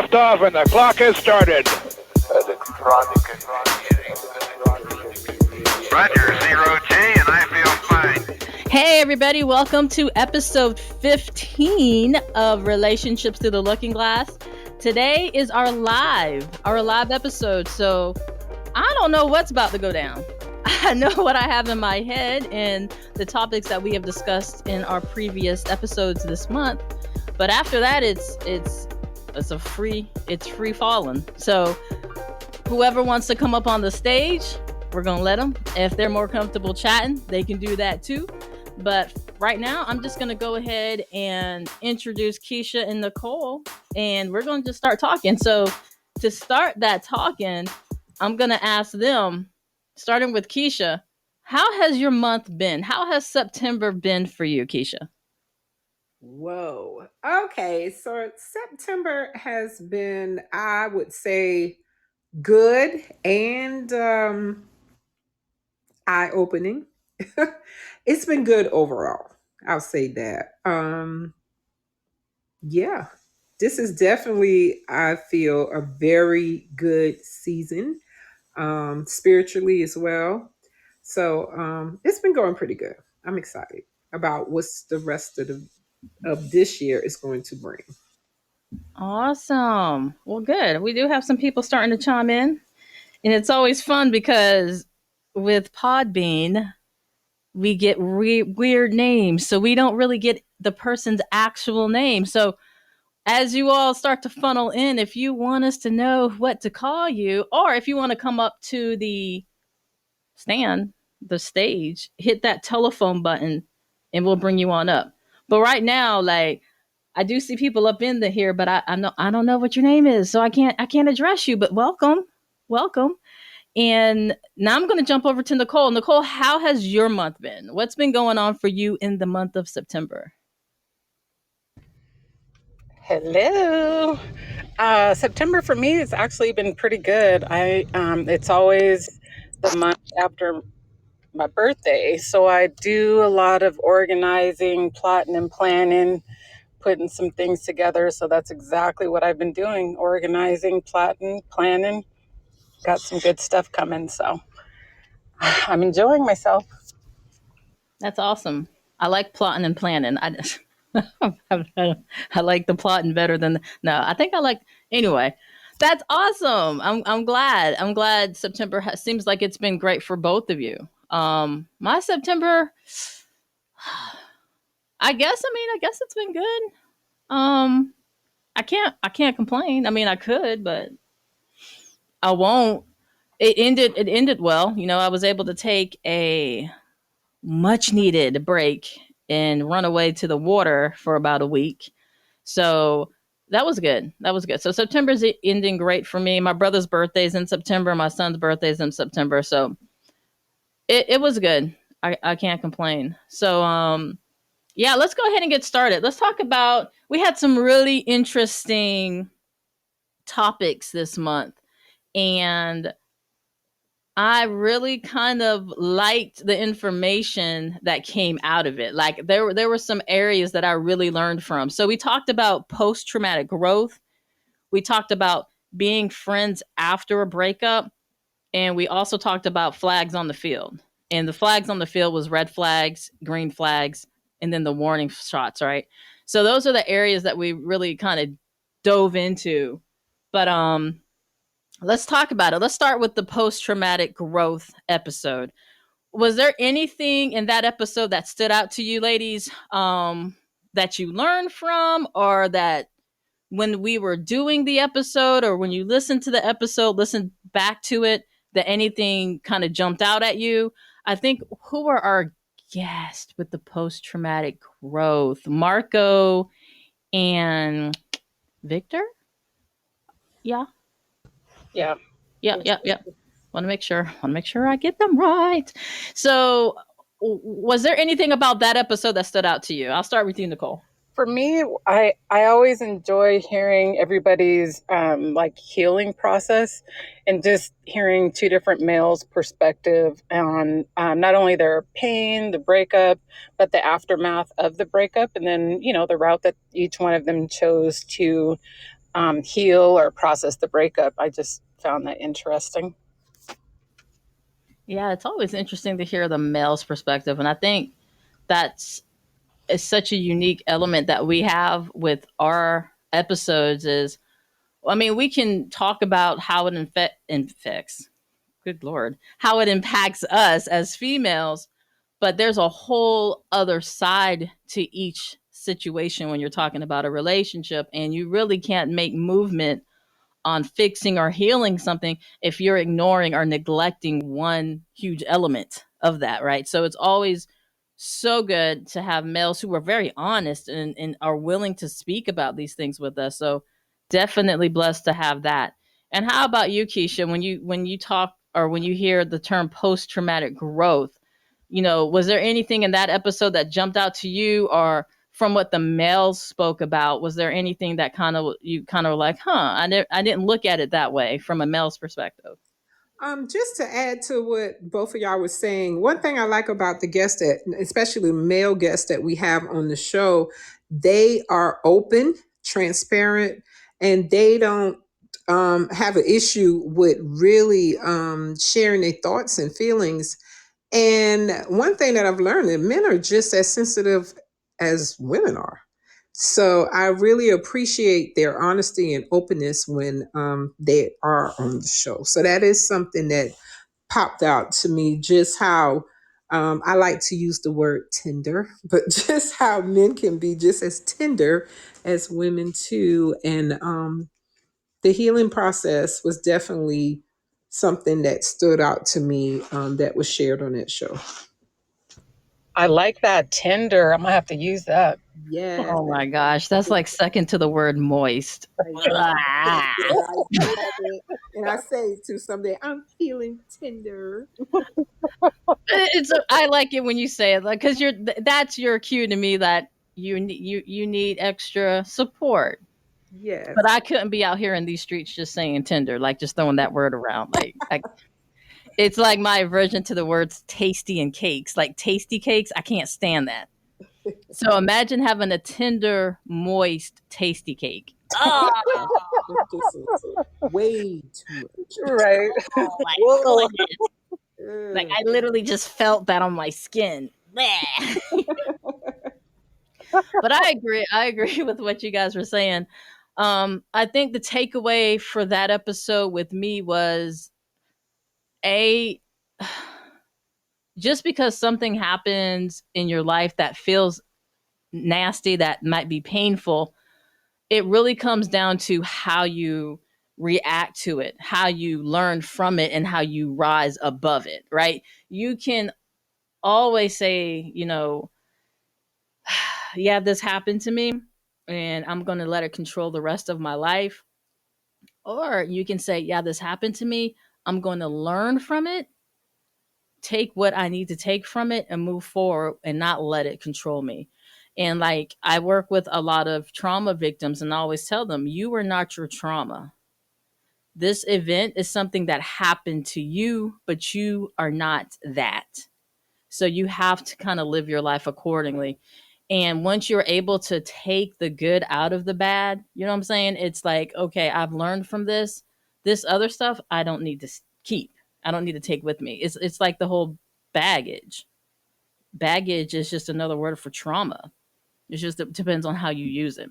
liftoff and the clock has started. Roger, 0J, and I feel fine. Hey everybody, welcome to episode 15 of Relationships Through the Looking Glass. Today is our live episode, so I don't know what's about to go down. I know what I have in my head and the topics that we have discussed in our previous episodes this month, but after that it's free falling. So whoever wants to come up on the stage, we're gonna let them. If they're more comfortable chatting, they can do that too. But right now, I'm just gonna go ahead and introduce Keisha and Nicole, and we're gonna just start talking. So to start that talking, I'm gonna ask them, starting with Keisha, how has your month been? How has September been for you, Keisha? Whoa. Okay, so September has been, I would say, good and eye-opening. It's been good overall. I'll say that. Yeah, this is definitely, I feel, a very good season, spiritually as well. So it's been going pretty good. I'm excited about what's the rest of this year is going to bring. Awesome. Well, good. We do have some people starting to chime in, and it's always fun because with Podbean, we get weird names, so we don't really get the person's actual name. So as you all start to funnel in, if you want us to know what to call you, or if you want to come up to the stage, hit that telephone button and we'll bring you on up. But right now, like, I do see people up in the here, but I don't know what your name is, so I can't address you. But welcome. And now I'm going to jump over to Nicole. Nicole, how has your month been? What's been going on for you in the month of September? Hello. September for me has actually been pretty good. It's always the month after my birthday, so I do a lot of organizing, plotting, and planning, putting some things together. So that's exactly what I've been doing: organizing, plotting, planning. Got some good stuff coming, so I'm enjoying myself. That's awesome. I like plotting and planning. I like the plotting better than no. I think I like anyway. That's awesome. I'm glad. I'm glad September seems like it's been great for both of you. My September, I guess it's been good. Um, I can't complain. I mean, I could, but I won't. It ended well. You know, I was able to take a much needed break and run away to the water for about a week. So that was good. That was good. So September's ending great for me. My brother's birthday's in September. My son's birthday's in September. So it was good. I can't complain. So yeah, let's go ahead and get started. Let's talk about, we had some really interesting topics this month, and I really kind of liked the information that came out of it. Like there were some areas that I really learned from. So we talked about post traumatic growth. We talked about being friends after a breakup, and we also talked about flags on the field. And the flags on the field was red flags, green flags, and then the warning shots, right? So those are the areas that we really kind of dove into. But let's talk about it. Let's start with the post traumatic growth episode. Was there anything in that episode that stood out to you, ladies, that you learned from, or that when we were doing the episode, or when you listened to the episode, listen back to it, that anything kind of jumped out at you? I think, who were our guests with the post traumatic growth? Marco and Victor? Yeah. Yeah. Yeah. Want to make sure I get them right. So, was there anything about that episode that stood out to you? I'll start with you, Nicole. For me, I always enjoy hearing everybody's like healing process, and just hearing two different males' perspective on not only their pain, the breakup, but the aftermath of the breakup, and then the route that each one of them chose to heal or process the breakup. I just found that interesting. Yeah, it's always interesting to hear the male's perspective. And I think that's is such a unique element that we have with our episodes is I mean, we can talk about how it infects, good Lord, how it impacts us as females, but there's a whole other side to each situation when you're talking about a relationship, and you really can't make movement on fixing or healing something if you're ignoring or neglecting one huge element of that, right? So it's always so good to have males who are very honest and are willing to speak about these things with us. So definitely blessed to have that. And how about you, Keisha? When you talk or when you hear the term post traumatic growth, was there anything in that episode that jumped out to you, or from what the males spoke about, was there anything that you kind of like, I didn't look at it that way from a male's perspective? Just to add to what both of y'all was saying, one thing I like about the guests that, especially male guests that we have on the show, they are open, transparent, and they don't have an issue with really sharing their thoughts and feelings. And one thing that I've learned that men are just as sensitive as women are. So I really appreciate their honesty and openness when they are on the show. So that is something that popped out to me, just how I like to use the word tender, but just how men can be just as tender as women too. And the healing process was definitely something that stood out to me that was shared on that show. I like that tender. I'm gonna have to use that. Yes, Oh my gosh, that's like second to the word moist. I love it. I love it. And I say to someday, I'm feeling tender. I like it when you say it, like, because that's your cue to me that you need extra support. Yes. But I couldn't be out here in these streets just saying tender, like just throwing that word around. It's like my aversion to the words tasty and cakes. Like tasty cakes, I can't stand that. So imagine having a tender, moist, tasty cake. Oh, This is way too much. Right. my Whoa. goodness. Like I literally just felt that on my skin. Bleh. But I agree with what you guys were saying. I think the takeaway for that episode with me was a just because something happens in your life that feels nasty, that might be painful, it really comes down to how you react to it, how you learn from it, and how you rise above it, right? You can always say, yeah, this happened to me and I'm going to let it control the rest of my life. Or you can say, yeah, this happened to me. I'm going to learn from it, take what I need to take from it, and move forward and not let it control me. And like, I work with a lot of trauma victims and I always tell them, you are not your trauma. This event is something that happened to you, but you are not that. So you have to kind of live your life accordingly. And once you're able to take the good out of the bad, you know what I'm saying? It's like, okay, I've learned from this. This other stuff I don't need to keep. I don't need to take with me. It's like the whole baggage. Baggage is just another word for trauma. It depends on how you use it.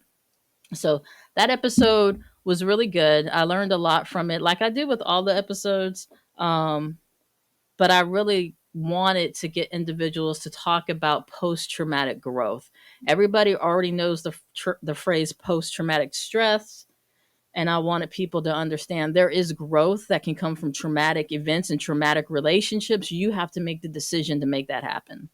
So that episode was really good. I learned a lot from it, like I did with all the episodes. But I really wanted to get individuals to talk about post traumatic growth. Everybody already knows the phrase post traumatic stress. And I wanted people to understand there is growth that can come from traumatic events and traumatic relationships. You have to make the decision to make that happen.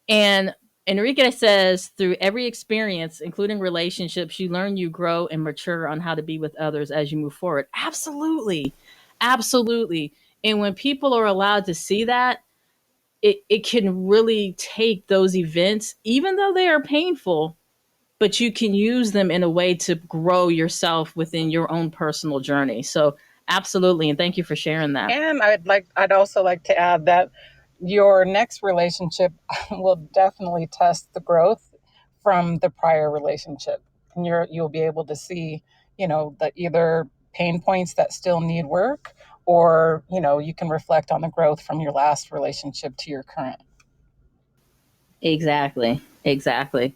And Enrique says, through every experience, including relationships, you learn, you grow, and mature on how to be with others as you move forward. Absolutely. Absolutely. And when people are allowed to see that, it can really take those events, even though they are painful, but you can use them in a way to grow yourself within your own personal journey. So absolutely. And thank you for sharing that. And I'd also like to add that your next relationship will definitely test the growth from the prior relationship. and you'll be able to see, the either pain points that still need work, or you can reflect on the growth from your last relationship to your current. Exactly. Exactly.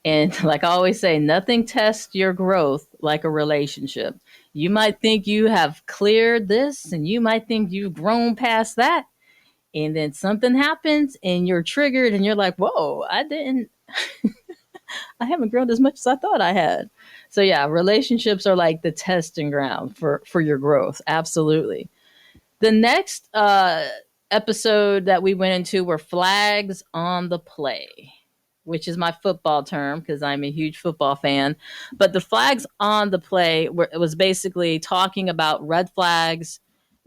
And like I always say, nothing tests your growth like a relationship. You might think you have cleared this and you might think you've grown past that. And then something happens and you're triggered and you're like, whoa, I haven't grown as much as I thought I had. So yeah, relationships are like the testing ground for your growth. Absolutely. The next episode that we went into were flags on the play, which is my football term because I'm a huge football fan. But the flags on the play it was basically talking about red flags,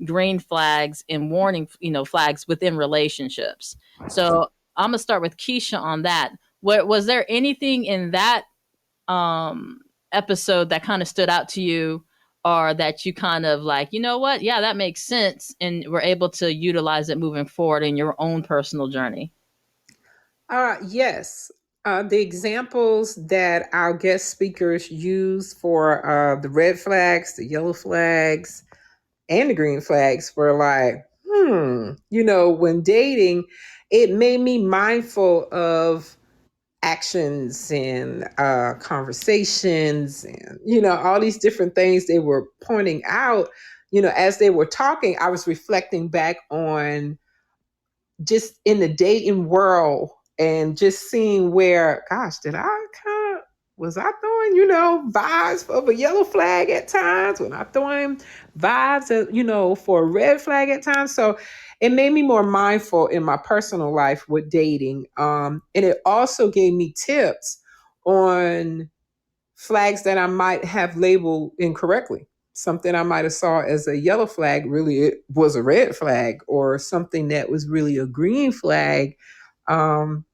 green flags, and warning, flags within relationships. So I'm gonna start with Keisha on that. Was there anything in that um, episode that kind of stood out to you, or that you kind of like, you know what, yeah, that makes sense, and we're able to utilize it moving forward in your own personal journey? Yes. The examples that our guest speakers use for the red flags, the yellow flags, and the green flags were like, when dating, it made me mindful of actions and conversations and, all these different things they were pointing out. As they were talking, I was reflecting back on just in the dating world and just seeing where, gosh, did I kind of, was I throwing, vibes of a yellow flag at times? When I throwing vibes, for a red flag at times? So it made me more mindful in my personal life with dating. And it also gave me tips on flags that I might have labeled incorrectly. Something I might have saw as a yellow flag, really it was a red flag, or something that was really a green flag.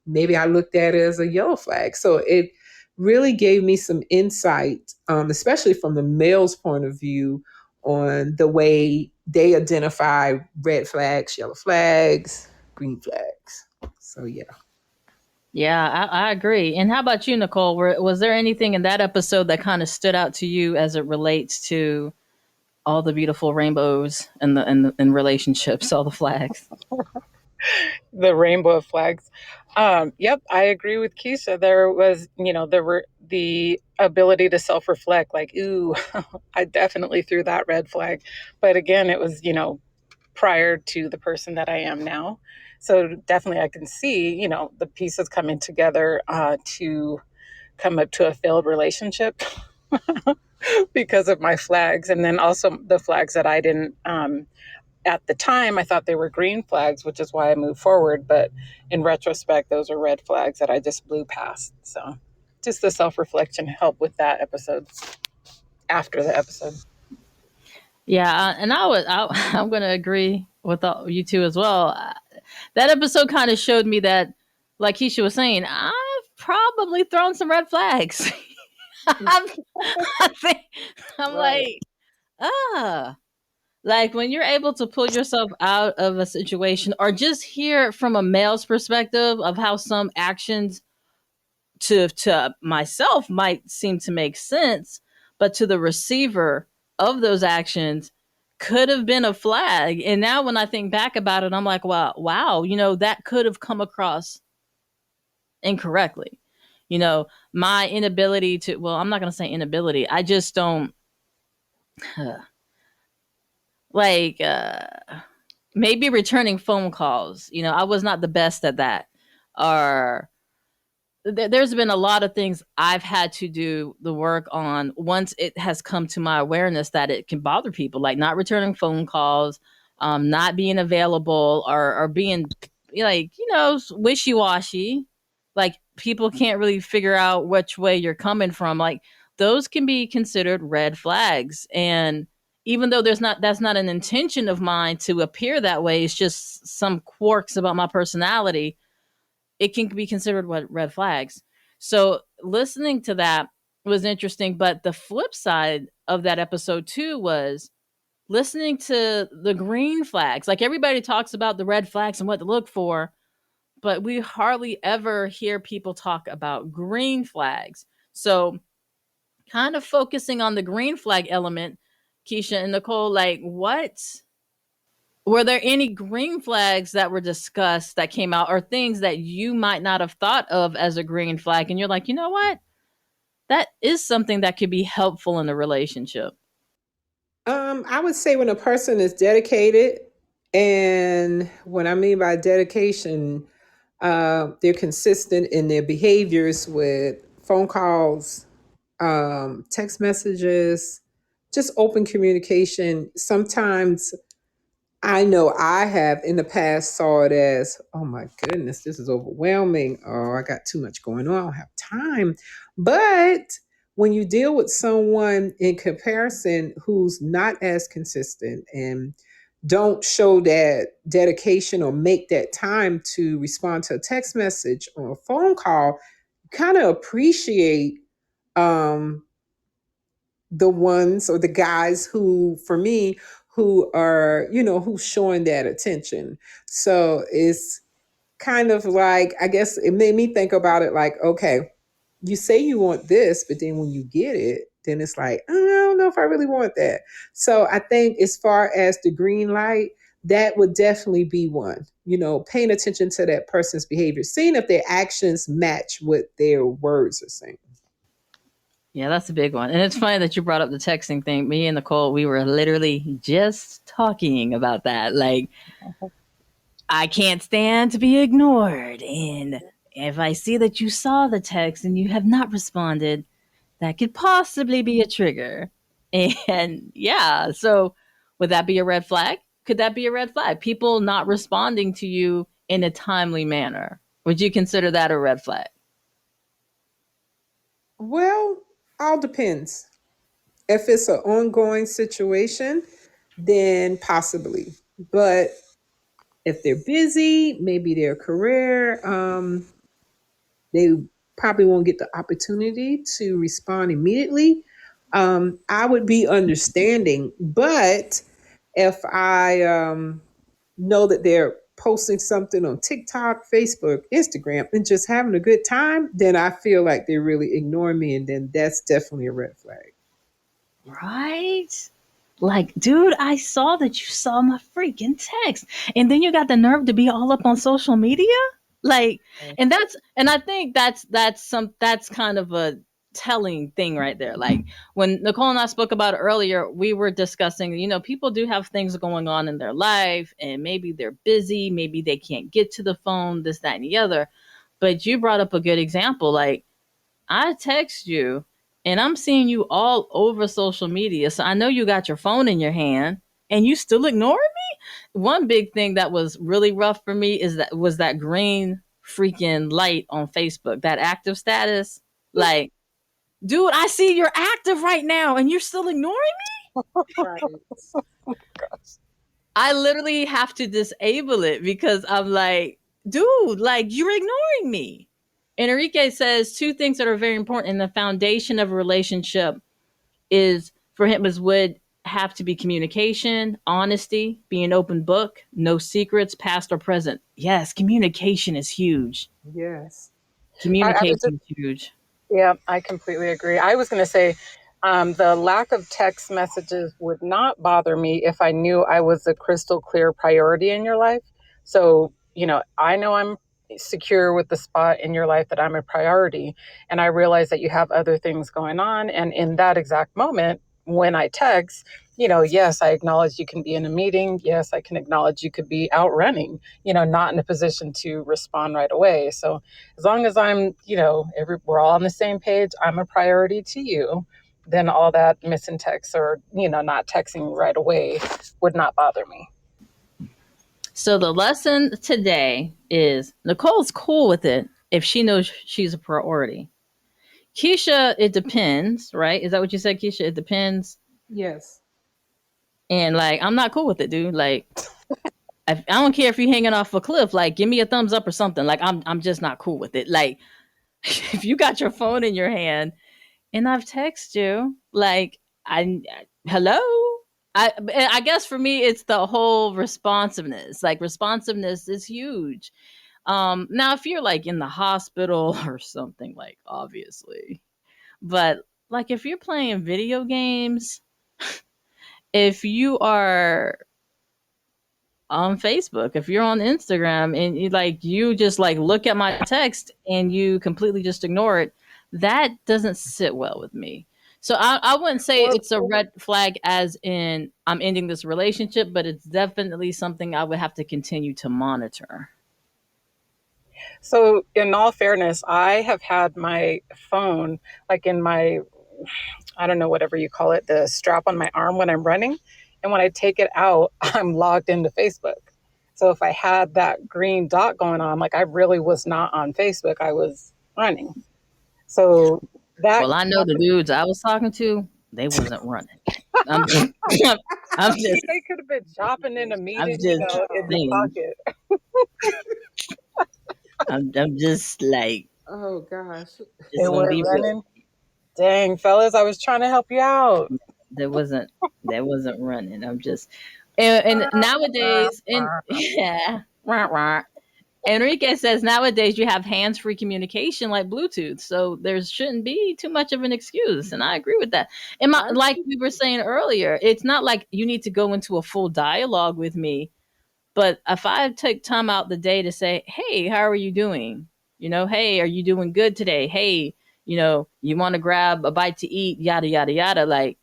Maybe I looked at it as a yellow flag. So it really gave me some insight, especially from the male's point of view, on the way they identify red flags, yellow flags, green flags. So yeah. Yeah, I agree. And how about you, Nicole? Was there anything in that episode that kind of stood out to you as it relates to all the beautiful rainbows and relationships, all the flags? The rainbow of flags. Yep, I agree with Keisha. There was, there were the ability to self reflect, like, ooh, I definitely threw that red flag. But again, it was, prior to the person that I am now. So definitely I can see, the pieces coming together to come up to a failed relationship because of my flags. And then also the flags that I didn't, at the time, I thought they were green flags, which is why I moved forward. But in retrospect, those are red flags that I just blew past. So just the self reflection helped with that episode, after the episode. Yeah, and I'm going to agree with you two as well. That episode kind of showed me that, like Keisha was saying, I've probably thrown some red flags. I'm, I think, I'm Right. like, ah, like when you're able to pull yourself out of a situation, or just hear from a male's perspective of how some actions to myself might seem to make sense, but to the receiver of those actions could have been a flag. And now when I think back about it, I'm like, wow, that could have come across incorrectly. My inability to, well, I'm not going to say inability. I just don't like, maybe returning phone calls. I was not the best at that. Or there's been a lot of things I've had to do the work on once it has come to my awareness that it can bother people, like not returning phone calls, not being available, or being like, wishy washy. Like people can't really figure out which way you're coming from. Like those can be considered red flags. And even though that's not an intention of mine to appear that way, it's just some quirks about my personality, it can be considered what red flags. So listening to that was interesting, but the flip side of that episode too was listening to the green flags. Like everybody talks about the red flags and what to look for, but we hardly ever hear people talk about green flags. So kind of focusing on the green flag element, Keisha and Nicole, like what were there any green flags that were discussed that came out or things that you might not have thought of as a green flag and you're like, you know what? That is something that could be helpful in a relationship. I would say when a person is dedicated, and what I mean by dedication, they're consistent in their behaviors with phone calls, text messages, just open communication. Sometimes I know I have in the past saw it as, oh my goodness, this is overwhelming. Oh, I got too much going on. I don't have time. But when you deal with someone in comparison who's not as consistent and don't show that dedication or make that time to respond to a text message or a phone call, kind of appreciate um, the ones or the guys who, for me, who are, who's showing that attention. So it's kind of like, I guess it made me think about it like, okay, you say you want this, but then when you get it, then it's like, I don't know if I really want that. So I think as far as the green light, that would definitely be one, paying attention to that person's behavior, seeing if their actions match what their words are saying. Yeah, that's a big one. And it's funny that you brought up the texting thing. Me and Nicole, we were literally just talking about that. Like, I can't stand to be ignored. And if I see that you saw the text and you have not responded, that could possibly be a trigger. And yeah, so would that be a red flag? Could that be a red flag? People not responding to you in a timely manner. Would you consider that a red flag? Well, all depends. If it's an ongoing situation, then possibly. But if they're busy, maybe their career, they probably won't get the opportunity to respond immediately. I would be understanding. But if I know that they're posting something on TikTok, Facebook, Instagram, and just having a good time, then I feel like they're really ignoring me. And then that's definitely a red flag. Right? Like, dude, I saw that you saw my freaking text. And then you got the nerve to be all up on social media? Like, and I think that's kind of a telling thing right there. Like when Nicole and I spoke about it earlier, we were discussing, people do have things going on in their life and maybe they're busy, maybe they can't get to the phone, this, that, and the other. But you brought up a good example. Like, I text you and I'm seeing you all over social media. So I know you got your phone in your hand and you still ignoring me. One big thing that was really rough for me is that green freaking light on Facebook, that active status. Like, dude, I see you're active right now and you're still ignoring me. Right. I literally have to disable it because I'm like, dude, like you're ignoring me. Enrique says two things that are very important in the foundation of a relationship is for him is would have to be communication, honesty, be an open book, no secrets, past or present. Yes, communication is huge. Yes. I was Communication is huge. Yeah, I completely agree. I was going to say the lack of text messages would not bother me if I knew I was a crystal clear priority in your life. So, I know I'm secure with the spot in your life that I'm a priority. And I realize that you have other things going on. And in that exact moment, when I text, yes, I acknowledge you can be in a meeting. Yes, I can acknowledge you could be out running, not in a position to respond right away. So, as long as I'm, we're all on the same page, I'm a priority to you, then all that missing text or, not texting right away would not bother me. So the lesson today is Nicole's cool with it if she knows she's a priority. Keisha, it depends, right? Is that what you said, Keisha? It depends. Yes. And like, I'm not cool with it, dude. Like, I don't care if you're hanging off a cliff. Like, give me a thumbs up or something. Like, I'm just not cool with it. Like, if you got your phone in your hand and I've texted you, like, hello. I guess for me, it's the whole responsiveness. Like, responsiveness is huge. Now if you're like in the hospital or something, like obviously, but like if you're playing video games, if you are on Facebook, if you're on Instagram and you just like look at my text and you completely just ignore it, that doesn't sit well with me. So I wouldn't say Or it's a red flag as in I'm ending this relationship, but it's definitely something I would have to continue to monitor. so, in all fairness, I have had my phone like in my, I don't know, whatever you call it, the strap on my arm when I'm running. And when I take it out, I'm logged into Facebook. So if I had that green dot going on, like I really was not on Facebook, I was running. So that Well, I know the dudes I was talking to, they wasn't running. I'm just, I'm just, they could have been shopping in a I'm meeting, just in the saying. pocket. I'm just like, Oh gosh. just They gonna were be real. running. Dang, fellas, I was trying to help you out. There wasn't, there wasn't running. I'm just, and nowadays, and yeah, rah, rah. Enrique says nowadays you have hands-free communication like Bluetooth, so there shouldn't be too much of an excuse, and I agree with that. And I like we were saying earlier, it's not like you need to go into a full dialogue with me, but if I take time out the day to say, "Hey, how are you doing?" "Hey, are you doing good today?" "Hey, you want to grab a bite to eat?" Yada yada yada. Like,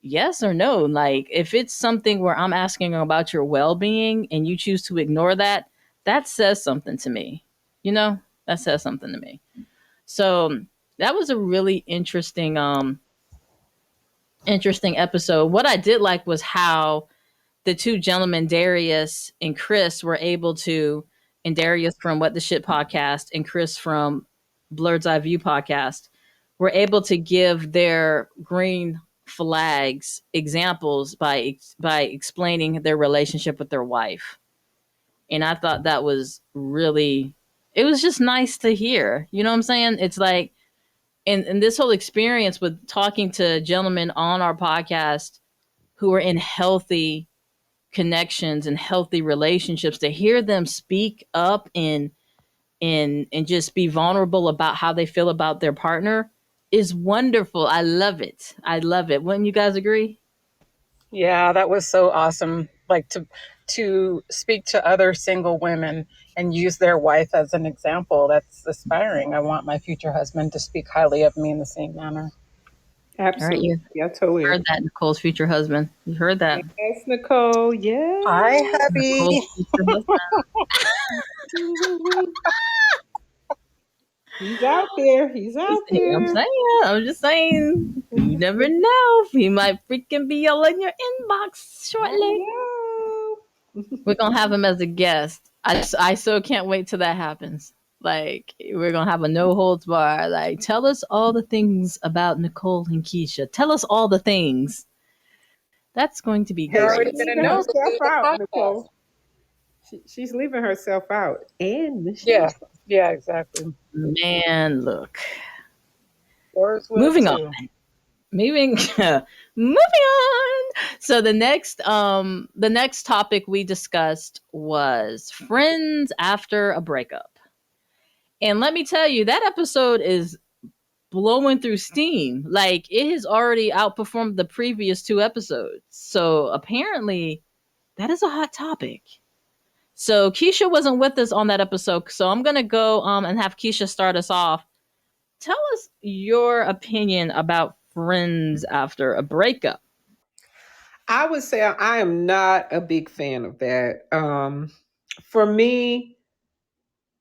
yes or no. Like, if it's something where I'm asking about your well-being and you choose to ignore that, that says something to me. That says something to me. So that was a really interesting episode. What I did like was how the two gentlemen, Darius and Chris, were able to, and Darius from What the Shit podcast and Chris from Blurred's Eye View podcast, were able to give their green flags examples by explaining their relationship with their wife. And I thought that was really, it was just nice to hear. You know what I'm saying? It's like, and this whole experience with talking to gentlemen on our podcast who are in healthy connections and healthy relationships, to hear them speak up and just be vulnerable about how they feel about their partner is wonderful. I love it. I love it. Wouldn't you guys agree? Yeah, that was so awesome. Like to speak to other single women and use their wife as an example. That's aspiring. I want my future husband to speak highly of me in the same manner. All right, absolutely. you Yeah, I totally heard agree. that, Nicole's future husband. You heard that. Yes, Nicole. Hi, Yeah. hubby. Nicole's future husband. He's out there. He's out I'm there. saying, I'm just saying, you never know. He might freaking be all in your inbox I shortly. know. We're gonna have him as a guest. I so can't wait till that happens. Like, we're gonna have a no holds bar. Like, tell us all the things about Nicole and Keisha. Tell us all the things. That's going to be You're She's already great. going to leaving know who herself do the out, podcast. Nicole. She's leaving herself out. And Michelle. Yeah, yeah, exactly. Man, look. Yours will Moving on. too. Moving moving on. So the next topic we discussed was friends after a breakup. And let me tell you, that episode is blowing through steam. Like, it has already outperformed the previous two episodes. So apparently that is a hot topic. So Keisha wasn't with us on that episode. So I'm gonna go and have Keisha start us off. Tell us your opinion about friends after a breakup. I would say I am not a big fan of that. For me,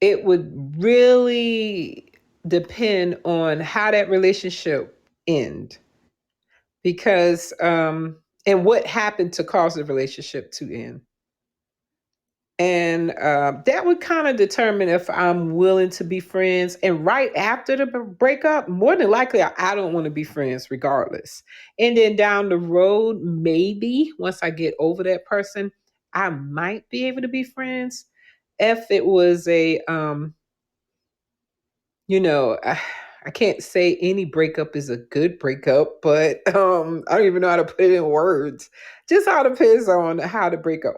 it would really depend on how that relationship end, because and what happened to cause the relationship to end. And that would kind of determine if I'm willing to be friends. And right after the breakup, more than likely, I don't want to be friends regardless. And then down the road, maybe once I get over that person, I might be able to be friends. If it was I can't say any breakup is a good breakup, but I don't even know how to put it in words. Just all depends on how the breakup,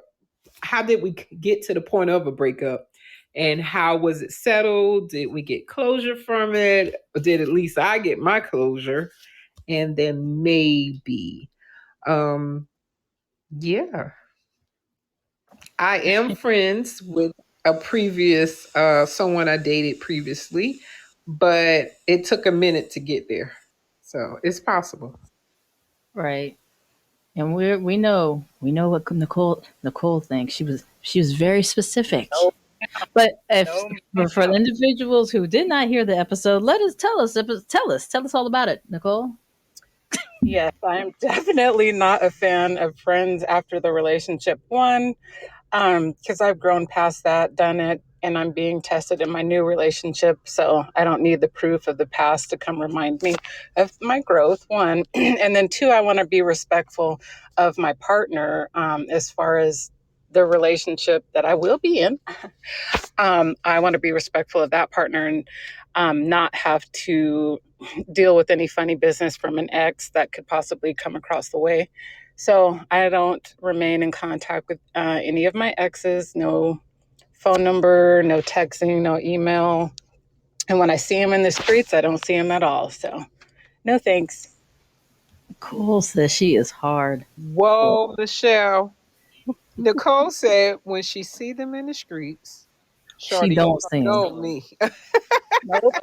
how did we get to the point of a breakup, and how was it settled? Did we get closure from it? Or did at least I get my closure? and then maybe. Um, yeah, I am friends with a previous someone I dated previously, but it took a minute to get there. So it's possible. Right. And we know what Nicole thinks. She was very specific. No, But if no, for the ma'am. individuals who did not hear the episode, let us tell us all about it, Nicole. Yes, I am definitely not a fan of friends after the relationship one, because I've grown past that, done it, and I'm being tested in my new relationship. So I don't need the proof of the past to come remind me of my growth. One, and then two, I want to be respectful of my partner as far as the relationship that I will be in. I want to be respectful of that partner and not have to deal with any funny business from an ex that could possibly come across the way. So I don't remain in contact with any of my exes, no phone number, no texting, no email. And when I see them in the streets, I don't see them at all. So no thanks. Nicole says she is hard. Whoa, Michelle. Nicole said when she see them in the streets, She Shorty don't don't sing. know me. Nope.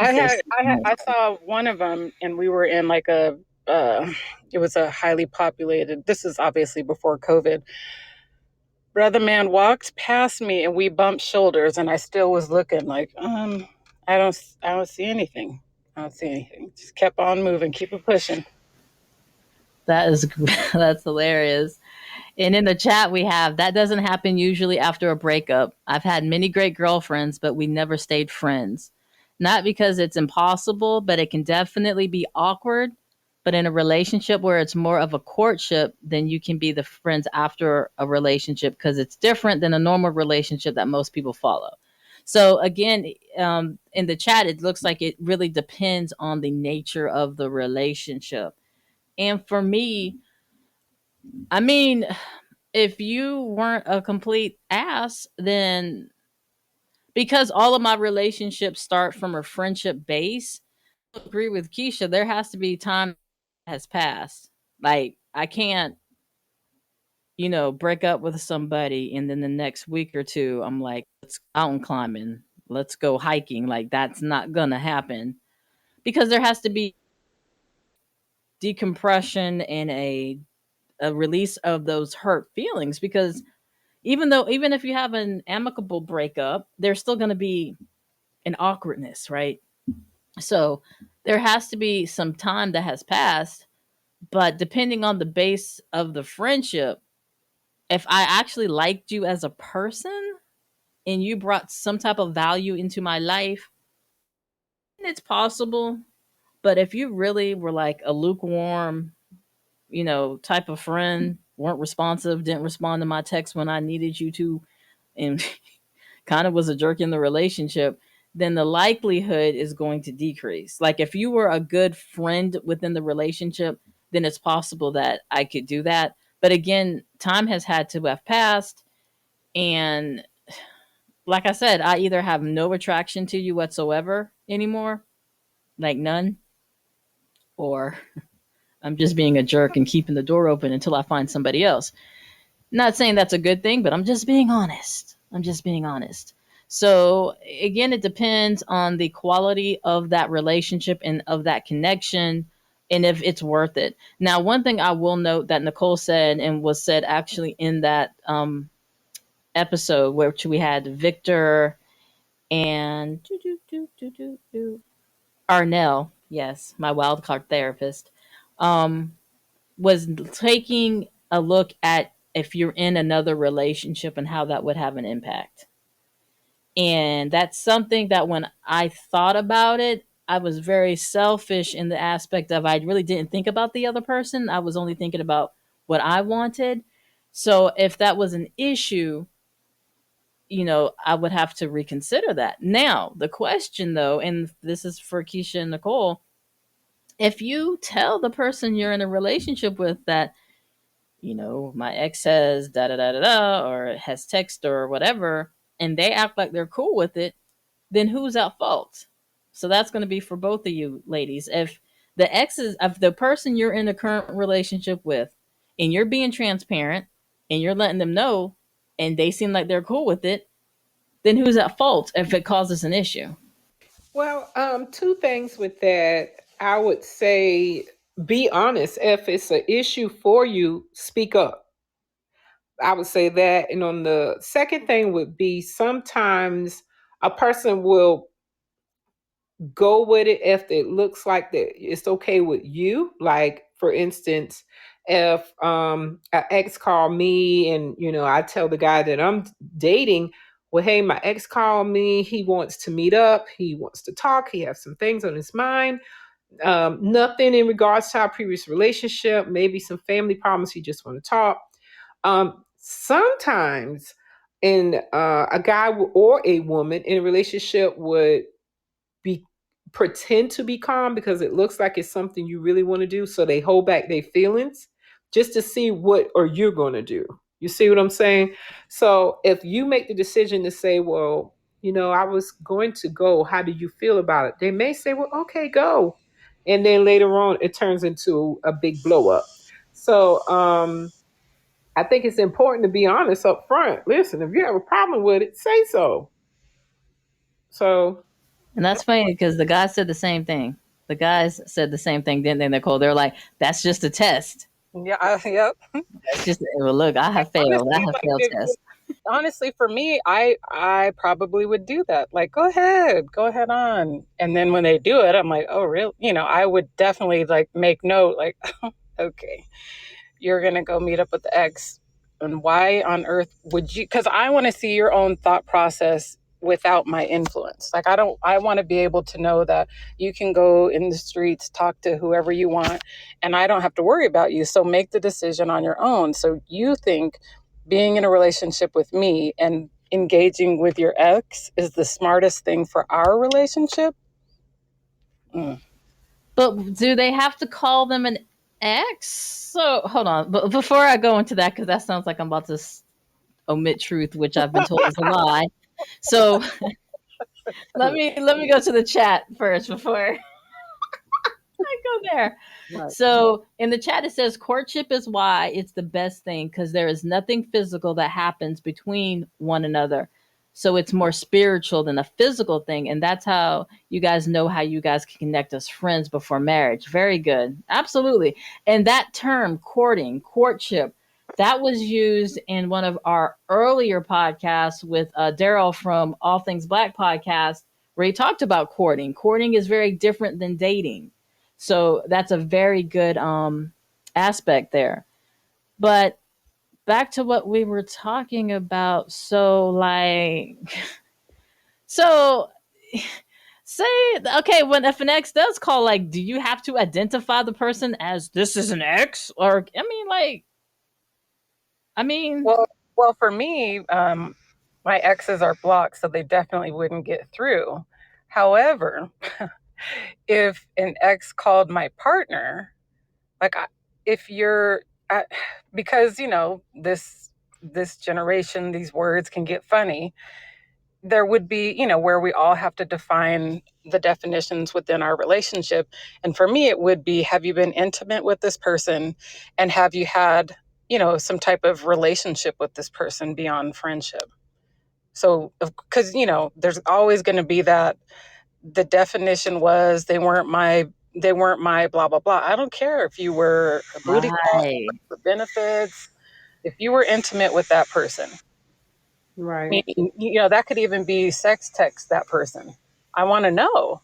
She says she I don't. saw one of them, and we were in like a. It was a highly populated. This is obviously before COVID. Brother man walked past me, and we bumped shoulders, and I still was looking like, I don't see anything. I don't see anything. Just kept on moving, keep it pushing. That is that's hilarious. And in the chat we have that doesn't happen usually after a breakup. I've had many great girlfriends, but we never stayed friends. Not because it's impossible, but it can definitely be awkward. But in a relationship where it's more of a courtship, then you can be the friends after a relationship because it's different than a normal relationship that most people follow. So again, in the chat, it looks like it really depends on the nature of the relationship. And for me, I mean, if you weren't a complete ass, then because all of my relationships start from a friendship base, I agree with Keisha. There has to be time that has passed. Like I can't, break up with somebody and then the next week or two, I'm like, let's go mountain climbing, let's go hiking. Like that's not gonna happen because there has to be decompression and a release of those hurt feelings because even if you have an amicable breakup, there's still going to be an awkwardness, right? So there has to be some time that has passed, but depending on the base of the friendship, if I actually liked you as a person and you brought some type of value into my life, it's possible. But if you really were like a lukewarm, type of friend, weren't responsive, didn't respond to my text when I needed you to, and kind of was a jerk in the relationship, then the likelihood is going to decrease. Like if you were a good friend within the relationship, then it's possible that I could do that. But again, time has had to have passed. And like I said, I either have no attraction to you whatsoever anymore, like none, or I'm just being a jerk and keeping the door open until I find somebody else. Not saying that's a good thing, but I'm just being honest. I'm just being honest. So again, it depends on the quality of that relationship and of that connection and if it's worth it. Now, one thing I will note that Nicole said and was said actually in that episode, which we had Victor and Arnell, yes, my wild card therapist, um, was taking a look at if you're in another relationship and how that would have an impact. And that's something that when I thought about it, I was very selfish in the aspect of I really didn't think about the other person. I was only thinking about what I wanted. So if that was an issue, I would have to reconsider that. Now, the question though, and this is for Keisha and Nicole, if you tell the person you're in a relationship with that my ex says da da da da da or has text or whatever, and they act like they're cool with it, then who's at fault? So that's going to be for both of you ladies. If the ex is of the person you're in a current relationship with, and you're being transparent and you're letting them know, and they seem like they're cool with it, then who's at fault if it causes an issue? Well, two things with that. I would say be honest. If it's an issue for you, speak up. I would say that. And on the second thing would be sometimes a person will go with it if it looks like that it's okay with you. Like for instance, if an ex call me and I tell the guy that I'm dating, well, hey, my ex called me, he wants to meet up, he wants to talk, he has some things on his mind, nothing in regards to our previous relationship, maybe some family problems, he just want to talk. Sometimes in a guy or a woman in a relationship would be pretend to be calm because it looks like it's something you really want to do, so they hold back their feelings just to see what or you're going to do. You see what I'm saying? So if you make the decision to say, well, I was going to go, how do you feel about it, they may say, well, okay, go, and then later on it turns into a big blow up. So I think it's important to be honest up front. Listen, if you have a problem with it, say so. So And that's funny because the guys said the same thing. The guys said the same thing, didn't they, Nicole? They're like, "That's just a test. Yeah, yep. That's just well, look. I have failed. I Honestly, have like failed tests." honestly, for me, I probably would do that. Like, go ahead on. And then when they do it, I'm like, oh, real? I would definitely like make note, like, okay, you're gonna go meet up with the ex, and why on earth would you? Because I want to see your own thought process without my influence. Like, I want to be able to know that you can go in the streets, talk to whoever you want, and I don't have to worry about you. So make the decision on your own. So you think being in a relationship with me and engaging with your ex is the smartest thing for our relationship? Mm. But do they have to call them an ex? So hold on. But before I go into that, because that sounds like I'm about to omit truth, which I've been told is a lie. So let me go to the chat first before I go there. Right. So in the chat it says courtship is why it's the best thing because there is nothing physical that happens between one another. So it's more spiritual than a physical thing, and that's how you guys know how you guys can connect as friends before marriage. Very good, absolutely. And that term courting, courtship, that was used in one of our earlier podcasts with Daryl from All Things Black podcast, where he talked about courting. Courting is very different than dating. So that's a very good aspect there. But back to what we were talking about. So say, okay, when if an ex does call, like, do you have to identify the person as this is an ex? Or, I mean, Well, well, for me, my exes are blocked, so they definitely wouldn't get through. However, if an ex called my partner, like if you're, I, because this generation, these words can get funny. There would be, where we all have to define the definitions within our relationship. And for me, it would be, have you been intimate with this person? And have you had, some type of relationship with this person beyond friendship? So, because, there's always going to be that the definition was they weren't my blah, blah, blah. I don't care if you were a booty call right, for benefits, if you were intimate with that person. right. Meaning, that could even be sex text that person. I want to know.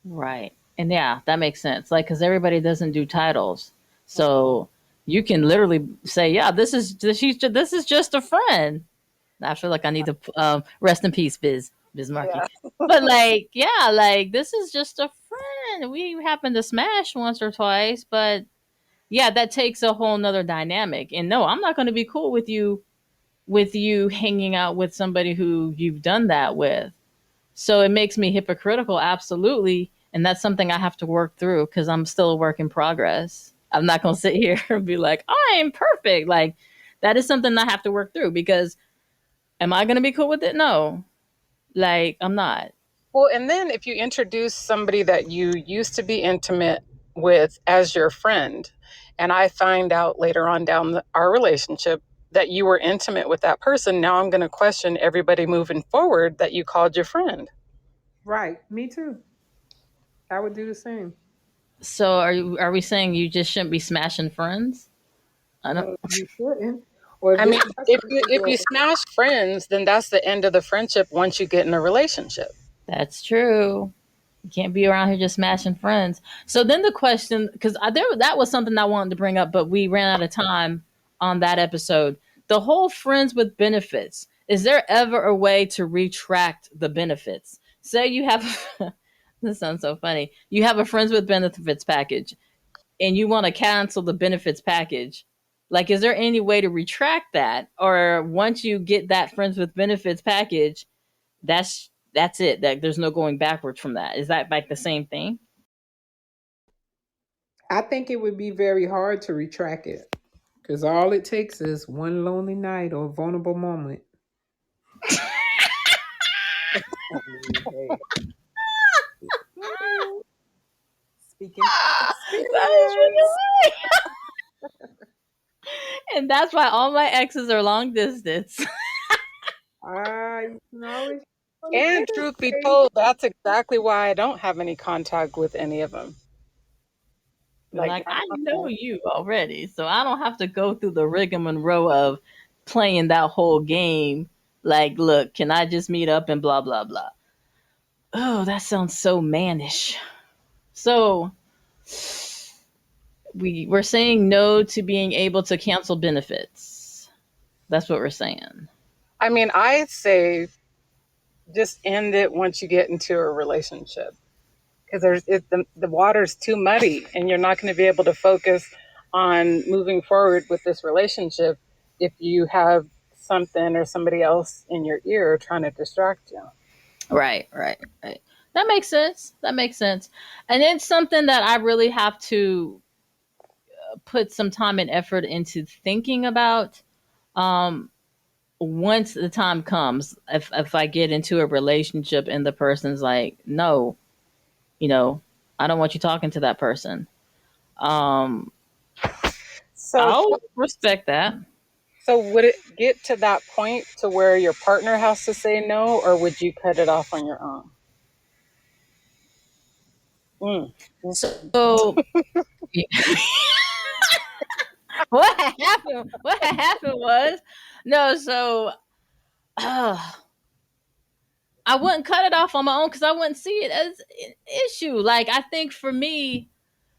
right. And yeah, that makes sense. Like, because everybody doesn't do titles. So you can literally say, yeah, this is just a friend. I feel like I need to rest in peace, Biz Markie. Yeah. But like, yeah, like this is just a friend. We happen to smash once or twice, but yeah, that takes a whole nother dynamic. And no, I'm not going to be cool with you hanging out with somebody who you've done that with. So it makes me hypocritical, absolutely. And that's something I have to work through because I'm still a work in progress. I'm not going to sit here and be like, I'm perfect. Like, that is something I have to work through because am I going to be cool with it? No. Like, I'm not. Well, and then if you introduce somebody that you used to be intimate with as your friend, and I find out later on down our relationship that you were intimate with that person, now I'm going to question everybody moving forward that you called your friend. Right. Me too. I would do the same. So are we saying you just shouldn't be smashing friends? I don't. You shouldn't. Or if I mean, this person is if you smash friends, then that's the end of the friendship once you get in a relationship. That's true. You can't be around here just smashing friends. So then the question, because there that was something I wanted to bring up, but we ran out of time on that episode. The whole friends with benefits. Is there ever a way to retract the benefits? Say you have this sounds so funny. You have a friends with benefits package and you want to cancel the benefits package. Like, is there any way to retract that? Or once you get that friends with benefits package, that's it. That there's no going backwards from that. Is that like the same thing? I think it would be very hard to retract it because all it takes is one lonely night or vulnerable moment. I mean, hey. Speaking from That is experience. really and that's why all my exes are long distance. You can always on the And truth be interstate. told, that's exactly why I don't have any contact with any of them. Like, Like, I know you already, so I don't have to go through the rigmarole of playing that whole game. Like, look, can I just meet up and blah blah blah? Oh, that sounds so mannish. So we're saying no to being able to cancel benefits. That's what we're saying. I mean, I say just end it once you get into a relationship because the water's too muddy and you're not going to be able to focus on moving forward with this relationship if you have something or somebody else in your ear trying to distract you. Right, right, right. That makes sense. That makes sense. And it's something that I really have to put some time and effort into thinking about. Um, Once the time comes, if I get into a relationship and the person's like, no, you know, I don't want you talking to that person. Um, So, I'll respect that. so would it get to that point to where your partner has to say no, or would you cut it off on your own? Mm. So what happened? What happened was no. So uh, I wouldn't cut it off on my own because I wouldn't see it as an issue. Like, I think for me,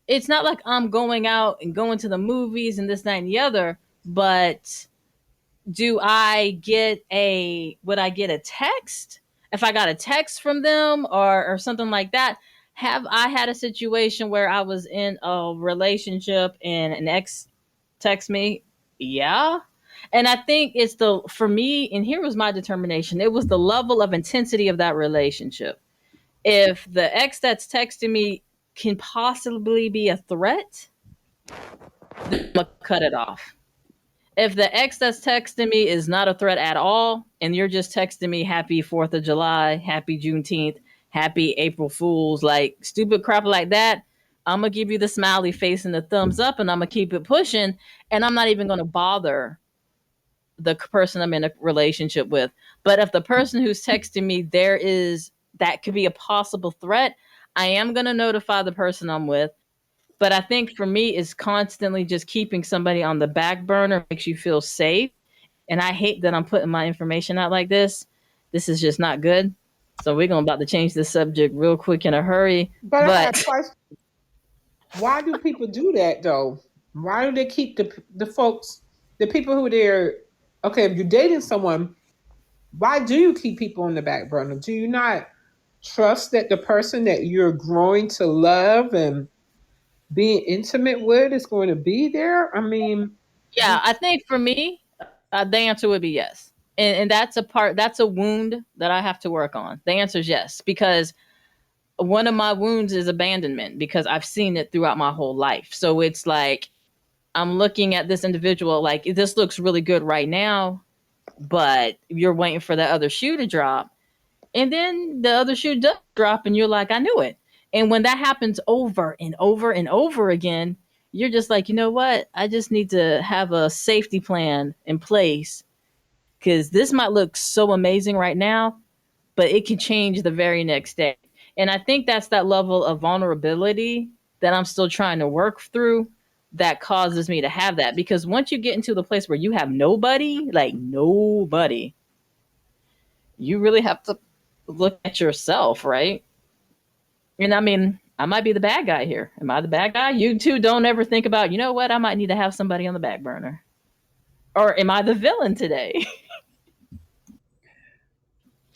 it's not like I'm going out and going to the movies and this, that, and the other. But do I get a would I get a text if I got a text from them or something like that? Have I had a situation where I was in a relationship and an ex text me? Yeah. And I think it's the for me, and here was my determination. It was the level of intensity of that relationship. If the ex that's texting me can possibly be a threat, then I'm gonna cut it off. If the ex that's texting me is not a threat at all, and you're just texting me happy 4th of July, happy Juneteenth, happy April Fools, like stupid crap like that, I'm going to give you the smiley face and the thumbs up and I'm going to keep it pushing. And I'm not even going to bother the person I'm in a relationship with. But if the person who's texting me, that could be a possible threat, I am going to notify the person I'm with. But I think for me, is constantly just keeping somebody on the back burner makes you feel safe. And I hate that I'm putting my information out like this. This is just not good. So we're going about to change the subject real quick in a hurry. But I got But a question. Why do people do that though? Why do they keep the folks, the people who they're okay? If you're dating someone, why do you keep people on the back burner? Do you not trust that the person that you're growing to love and being intimate with is going to be there? I mean, do, yeah, I think for me, the answer would be yes. And that's a wound that I have to work on. The answer is yes, because one of my wounds is abandonment because I've seen it throughout my whole life. So it's like I'm looking at this individual like this looks really good right now, but you're waiting for the other shoe to drop. And then the other shoe does drop and you're like, I knew it. And when that happens over and over and over again, you're just like, you know what? I just need to have a safety plan in place because this might look so amazing right now, but it can change the very next day. And I think that's that level of vulnerability that I'm still trying to work through that causes me to have that. Because once you get into the place where you have nobody, like nobody, you really have to look at yourself, right? And I mean, I might be the bad guy here. Am I the bad guy? You two don't ever think about, you know what, I might need to have somebody on the back burner. Or am I the villain today?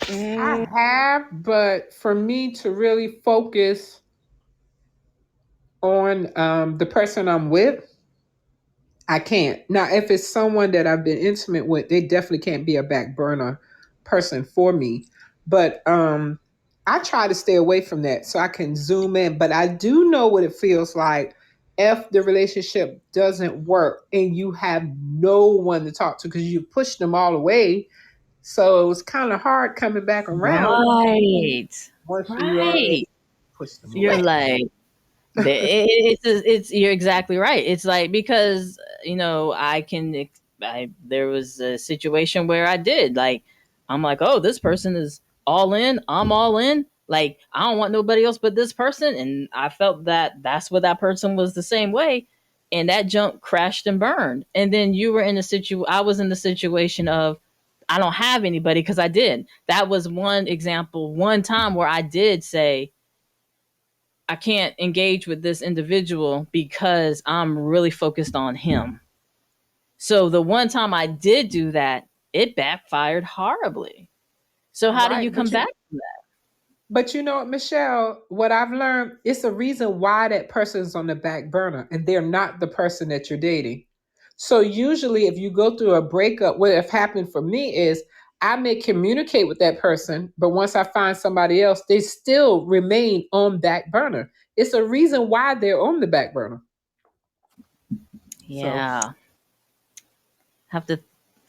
I Mm, have, but for me to really focus on the person I'm with, I can't. Now, if it's someone that I've been intimate with, they definitely can't be a back burner person for me. But I try to stay away from that so I can zoom in. But I do know what it feels like if the relationship doesn't work and you have no one to talk to because you pushed them all away. So it was kind of hard coming back around Right. once you already Right. pushed them You're away. like, it's you're exactly right. It's like because I can there was a situation where I did like I'm like, oh, this person is all in, I'm all in. Like I don't want nobody else but this person, and I felt that that's what that person was the same way, and that junk crashed and burned. And then you were in the I was in the situation of I don't have anybody because I did. That was one example, one time where I did say I can't engage with this individual because I'm really focused on him. So the one time I did do that, it backfired horribly. So how do you Right. come back from But you know what, Michelle, what I've learned, it's a reason why that person is on the back burner and they're not the person that you're dating. So usually if you go through a breakup, what have happened for me is I may communicate with that person, but once I find somebody else, they still remain on back burner. It's a reason why they're on the back burner. that? So Yeah. Have to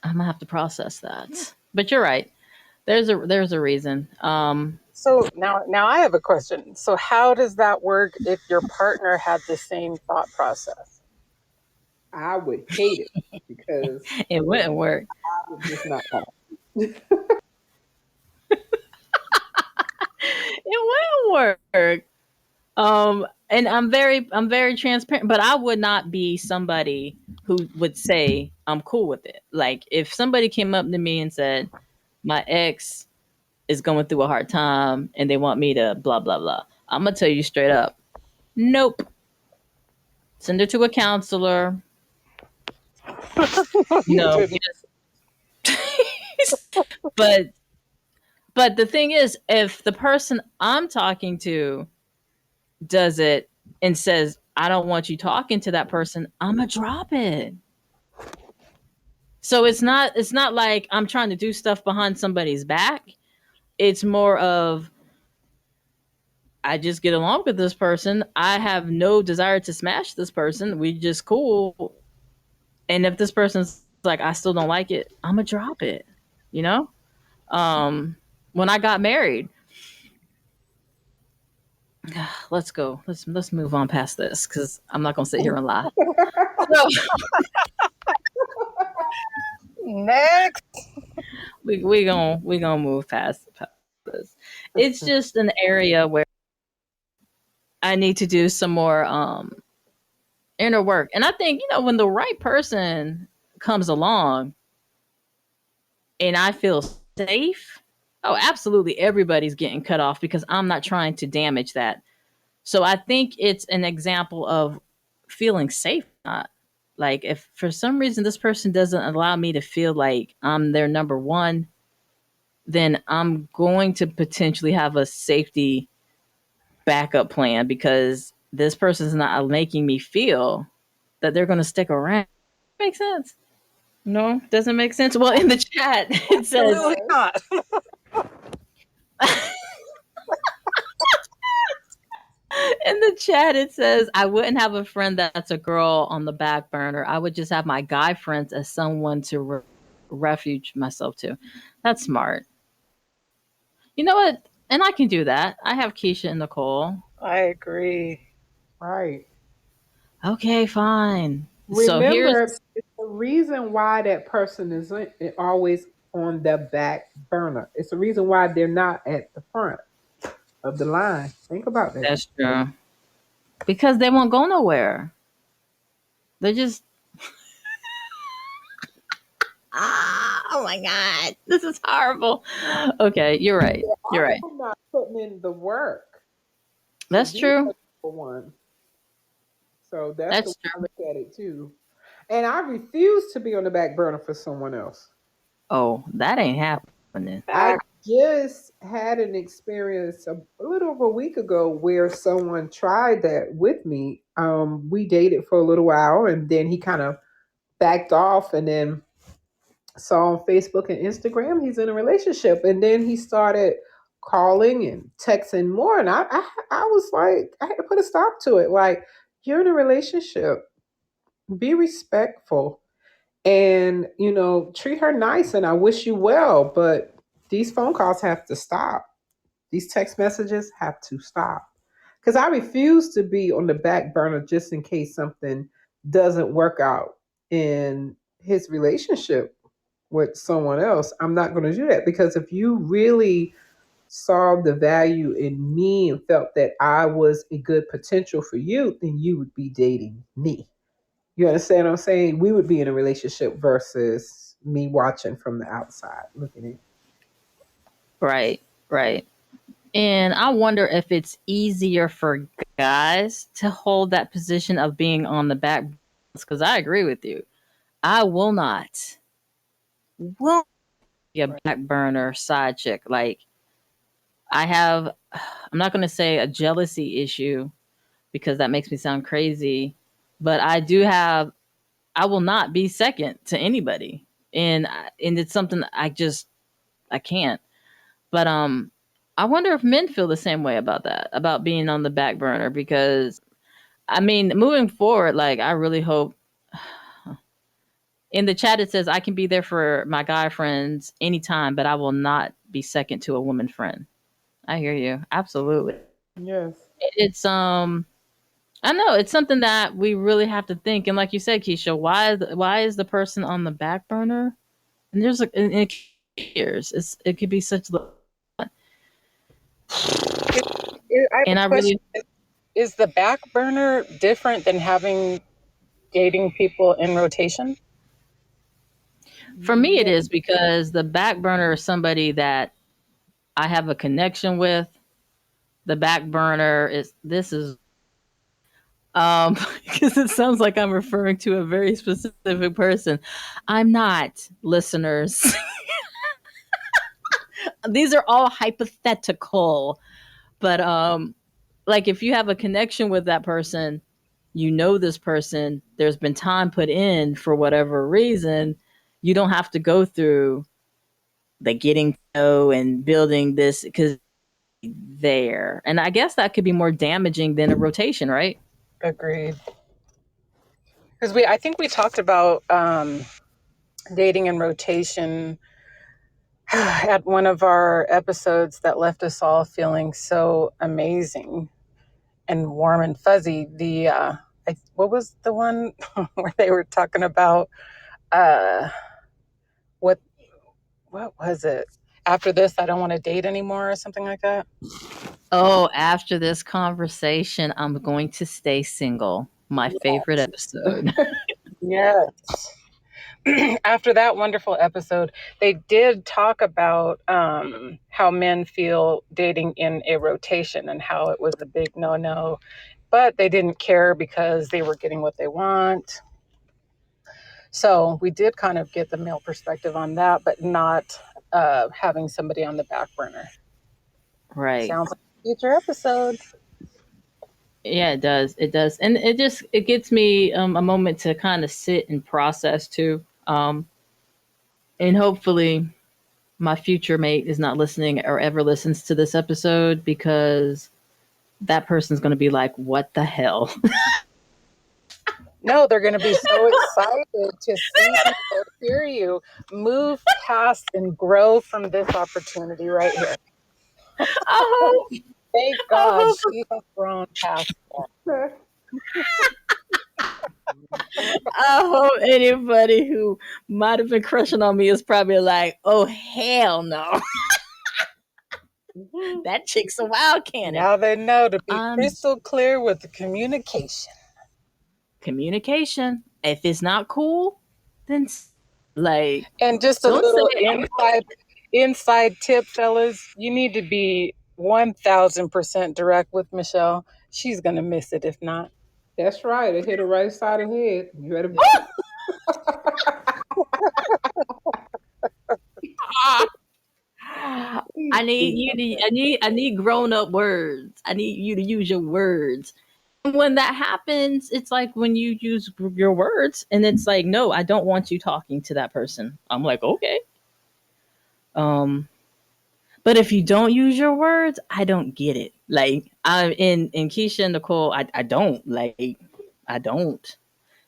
I'm gonna have to process that. But you're right. There's a reason. so now I have a question. So how does that work if your partner had the same thought process? I would hate it because It wouldn't work. I would just not talk. It wouldn't work. And I'm very transparent, but I would not be somebody who would say I'm cool with it. Like if somebody came up to me and said my ex is going through a hard time and they want me to blah blah blah, I'm gonna tell you straight up, nope. Send her to a counselor. You No, didn't. but the thing is, if the person I'm talking to does it and says I don't want you talking to that person, I'm gonna drop it. So it's not like I'm trying to do stuff behind somebody's back. It's more of I just get along with this person. I have no desire to smash this person. We just cool. And if this person's like I still don't like it, I'm gonna drop it. You know? When I got married, let's go. Let's move on past this because I'm not gonna sit here and lie. So Next. we gonna move past this. It's just an area where I need to do some more inner work. And I think, when the right person comes along and I feel safe, oh, absolutely everybody's getting cut off because I'm not trying to damage that. So I think it's an example of feeling safe. Not like if for some reason this person doesn't allow me to feel like I'm their number one, then I'm going to potentially have a safety backup plan because this person's not making me feel that they're going to stick around. Makes sense. No, doesn't make sense. Well, in the chat it says Absolutely not. in the chat it says I wouldn't have a friend that's a girl on the back burner. I would just have my guy friends as someone to refuge myself to. That's smart. You know what? And I can do that. I have Keisha and Nicole. I agree. Right. Okay, fine. So here's Remember, it's the reason why that person is always on the back burner. It's the reason why they're not at the front of the line. Think about that. that's true. Because they won't go nowhere. They're just oh my god. This is horrible. Okay, you're right. They're You're right. also not putting in the work to That's be the true. number one. So that's the way That's I true. look at it too. And I refuse to be on the back burner for someone else. Oh, that ain't happening. I Back. just had an experience a little over a week ago where someone tried that with me. We dated for a little while and then he kind of backed off and then saw on Facebook and Instagram he's in a relationship. And then he started calling and texting more. And I was like, I had to put a stop to it. Like, you're in a relationship, be respectful and treat her nice and I wish you well, but these phone calls have to stop. These text messages have to stop because I refuse to be on the back burner just in case something doesn't work out in his relationship with someone else. I'm not going to do that because if you really saw the value in me and felt that I was a good potential for you, then you would be dating me. You understand what I'm saying? We would be in a relationship versus me watching from the outside looking in. Right. Right. And I wonder if it's easier for guys to hold that position of being on the back because I agree with you. I will be a back burner side chick. Like I have I'm not gonna say a jealousy issue because that makes me sound crazy, but I will not be second to anybody. And it's something I can't. But I wonder if men feel the same way about that, about being on the back burner because I mean, moving forward, like I really hope in the chat it says I can be there for my guy friends anytime, but I will not be second to a woman friend. I hear you. Absolutely. Yes. It's I know it's something that we really have to think and like you said, Keisha, why is the person on the back burner? And there's like and it years. It could be such It, I have a and I question. really Is the back burner different than having dating people in rotation? for me it Yeah. is because the back burner is somebody that I have a connection with. The back burner is this is because it sounds like I'm referring to a very specific person. I'm not, listeners. These are all hypothetical, but like if you have a connection with that person, you know this person, there's been time put in for whatever reason, you don't have to go through the getting to know and building this because there. And I guess that could be more damaging than a rotation, right? Agreed. Because I think we talked about dating in rotation at one of our episodes that left us all feeling so amazing and warm and fuzzy. What was the one where they were talking about uh, what what was it? After this, I don't want to date anymore, or something like that. Oh, after this conversation, I'm going to stay single. My favorite episode. Yes. After that wonderful episode, they did talk about how men feel dating in a rotation and how it was a big no-no, but they didn't care because they were getting what they want. So we did kind of get the male perspective on that, but not having somebody on the back burner. Right. Sounds like a future episode. Yeah, it does. It does. And it gets me a moment to kind of sit and process too. And hopefully my future mate is not listening or ever listens to this episode because that person's going to be like, what the hell? No, they're going to be so excited to see you or hear you move past and grow from this opportunity right here. I hope. Thank I God hope, she has grown past that. I hope anybody who might have been crushing on me is probably like, oh hell no, Mhm. that chick's a wild cannon. Now they know to be Um, crystal clear with the communication. communication. If it's not cool, then like And just a don't say little it. inside tip, fellas. You need to be 1000% direct with Michelle. She's gonna miss it if not. That's right. It hit the right side of the head. You better. I Please need be you like to. that. I need grown up words. I need you to use your words. And when that happens, it's like when you use your words, and it's like, no, I don't want you talking to that person. I'm like, okay. Um, but if you don't use your words, I don't get it. Like I in Keisha and Nicole, I don't like. I don't.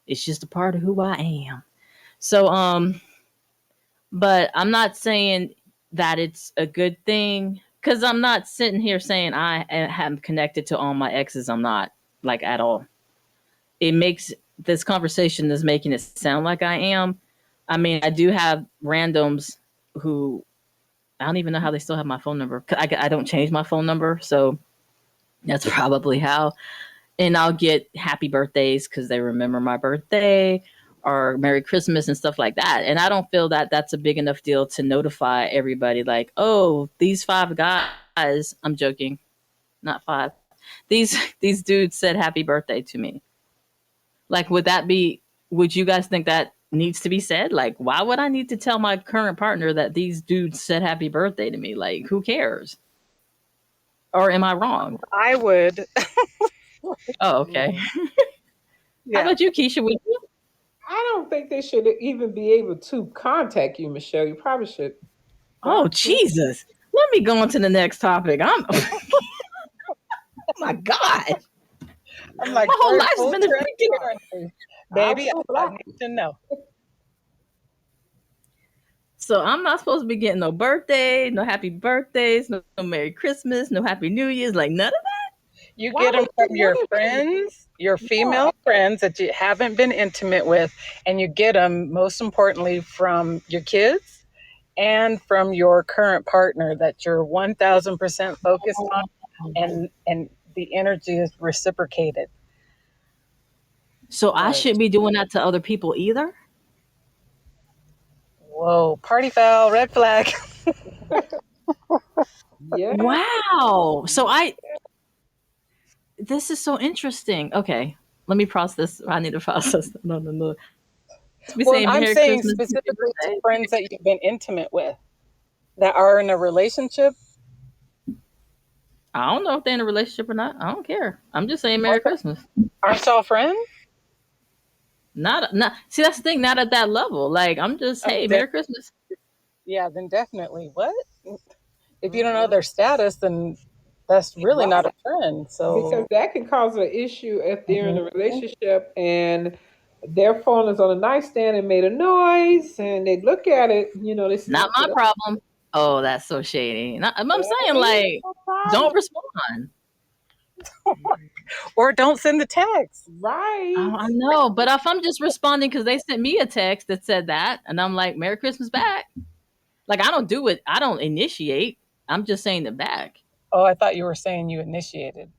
It's just a part of who I am. So but I'm not saying that it's a good thing because I'm not sitting here saying I am connected to all my exes. I'm not like at all. It makes this conversation is making it sound like I am. I mean, I do have randoms who I don't even know how they still have my phone number. I don't change my phone number, so that's probably how. And I'll get happy birthdays because they remember my birthday or Merry Christmas and stuff like that. And I don't feel that that's a big enough deal to notify everybody, like, oh, these five guys, I'm joking, not five. These dudes said happy birthday to me. Like, would you guys think that needs to be said? Like, why would I need to tell my current partner that these dudes said happy birthday to me? Like, who cares? Or am I wrong? I would. Oh, okay. No. How Yeah. about you, Keisha? Would you? I don't think they should even be able to contact you, Michelle. You probably should Oh, block them. Jesus. Let me go on to the next topic. Oh my God. I'm like, My whole for life's full been a freaking. transparency. I Baby, will I block need you. to know. So I'm not supposed to be getting no birthday, no happy birthdays, no Merry Christmas, no Happy New Year's, like none of that. You Why get them would you from your want to? friends, your Yeah, female friends that you haven't been intimate with, and you get them, most importantly, from your kids and from your current partner that you're 1000% focused on, and the energy is reciprocated. So I right. shouldn't be doing that to other people either. Whoa, party foul, red flag. Yeah. Wow. This is so interesting. Okay. Let me process. I need to process. No. Be Well, saying I'm Merry saying Christmas, Happy specifically to birthday. friends that you've been intimate with that are in a relationship. I don't know if they're in a relationship or not. I don't care. I'm just saying Merry Christmas. Aren't y'all friends? Not. See, that's the thing. Not at that level. Like I'm just, Oh, hey, Merry Christmas. yeah, then definitely. What? If you don't know Mm-mm. their status, then that's really not Right. a friend. Because So, that can cause an issue if they're in mhm. a relationship and their phone is on a nightstand and made a noise and they look at it, they Not snatch my it up. problem. Oh, that's so shady. I'm That saying, ain't like, no don't problem. respond. Or don't send the text. Right. I know, but if I'm just responding because they sent me a text that said that, and I'm like, Merry Christmas back. Like, I don't do it. I don't initiate. I'm just saying it back. Oh, I thought you were saying you initiated.